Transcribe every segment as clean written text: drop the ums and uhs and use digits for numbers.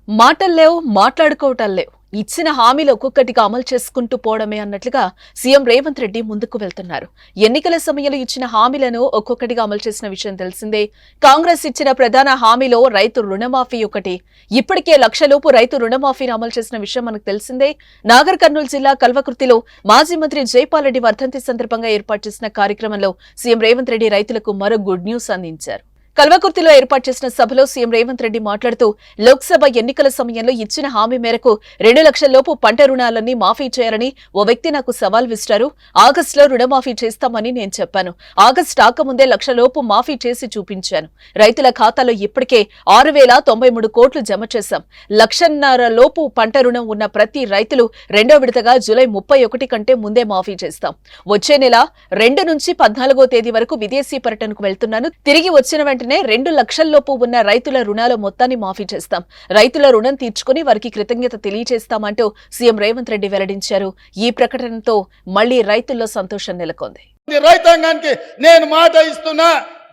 మాటల్లేవు, మాట్లాడుకోవటాలు లేవు. ఇచ్చిన హామీలు ఒక్కొక్కటిగా అమలు చేసుకుంటూ పోవడమే అన్నట్లుగా సీఎం రేవంత్ రెడ్డి ముందుకు వెళ్తున్నారు. ఎన్నికల సమయంలో ఇచ్చిన హామీలను ఒక్కొక్కటిగా అమలు చేసిన విషయం తెలిసిందే. కాంగ్రెస్ ఇచ్చిన ప్రధాన హామీలో రైతు రుణమాఫీ ఒకటి. ఇప్పటికే 1,00,000 లోపు రైతు రుణమాఫీని అమలు చేసిన విషయం మనకు తెలిసిందే. నాగర్ కర్నూలు జిల్లా కల్వకుర్తిలో మాజీ మంత్రి జైపాల్ రెడ్డి వర్ధంతి సందర్భంగా ఏర్పాటు చేసిన కార్యక్రమంలో సీఎం రేవంత్ రెడ్డి రైతులకు మరో గుడ్ న్యూస్ అందించారు. కల్వకుర్తిలో ఏర్పాటు చేసిన సభలో సీఎం రేవంత్ రెడ్డి మాట్లాడుతూ లోక్సభ ఎన్నికల సమయంలో ఇచ్చిన హామీ మేరకు 2,00,000 లోపు పంట రుణాలన్నీ మాఫీ చేయాలని ఓ వ్యక్తి నాకు సవాల్ విసిరారు. ఆగస్టులో రుణమాఫీ చేస్తామని నేను చెప్పాను. ఆగస్టు రాకముందే 1,00,000 లోపు మాఫీ చేసి చూపించాను. రైతుల ఖాతాలో ఇప్పటికే 6,093 కోట్లు జమ చేశాం. 1,50,000 లోపు పంట రుణం ఉన్న ప్రతి రైతులు రెండో విడతగా జూలై 31 కంటే ముందే మాఫీ చేస్తాం. వచ్చే నెల 2 నుంచి 14వ తేదీ వరకు విదేశీ పర్యటనకు వెళ్తున్నాను. తిరిగి వచ్చిన వెంటనే 2,00,000 లోపు ఉన్న రైతుల రుణాల మొత్తాన్ని మాఫీ చేస్తాం. రైతుల రుణం తీర్చుకుని వారికి కృతజ్ఞత తెలియజేస్తామంటూ సీఎం రేవంత్ రెడ్డి వెల్లడించారు. ఈ ప్రకటనతో మళ్లీ రైతుల్లో సంతోషం నెలకొంది. రైతాంగానికి నేను మాట ఇస్తున్నా,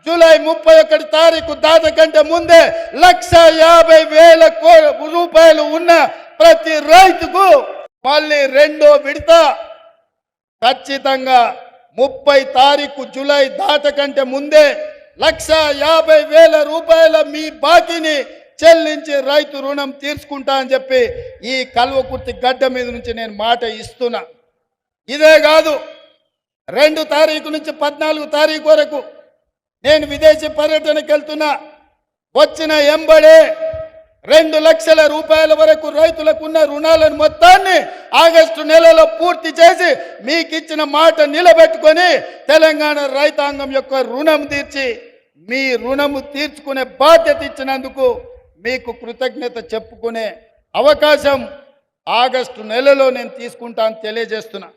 జూలై 31 తారీఖు దాట కంటే ముందే 1,50,000 రూపాయలు ఉన్న ప్రతి రైతుకు మళ్ళీ రెండో విడత ఖచ్చితంగా 30 తారీఖు జూలై దాట కంటే ముందే 1,50,000 రూపాయల మీ బాకీని చెల్లించి రైతు రుణం తీర్చుకుంటా అని చెప్పి ఈ కల్వకుర్తి గడ్డ మీద నుంచి నేను మాట ఇస్తున్నా. ఇదే కాదు, 2 తారీఖు నుంచి 14 తారీఖు వరకు నేను విదేశీ పర్యటనకు వెళ్తున్నా. వచ్చిన ఎంబడే 2,00,000 రూపాయల వరకు రైతులకు ఉన్న రుణాలను మొత్తాన్ని ఆగస్టు నెలలో పూర్తి చేసి మీకు ఇచ్చిన మాట నిలబెట్టుకొని తెలంగాణ రైతాంగం యొక్క రుణం తీర్చి మీ రుణము తీర్చుకునే బాధ్యత ఇచ్చినందుకు మీకు కృతజ్ఞత చెప్పుకునే అవకాశం ఆగస్టు నెలలో నేను తీసుకుంటాను తెలియజేస్తున్నా.